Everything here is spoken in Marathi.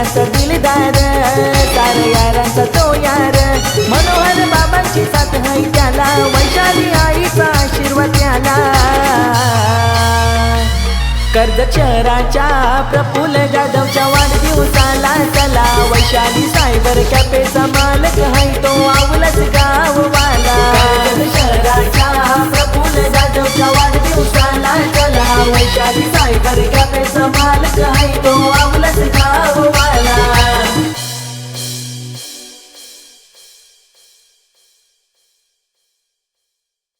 यारांचा दिलदार, सारे यारांचा तो यार, मनोहर बाबांची साथ है त्याला, वैशाली आईचा आशीर्वाद त्याला. कर्जत शहराच्या प्रफुल्ल जाधवच्या वाढदिवसाला चला, वैशाली सायबर कॅफेचा मालक है तो, आवलच गाव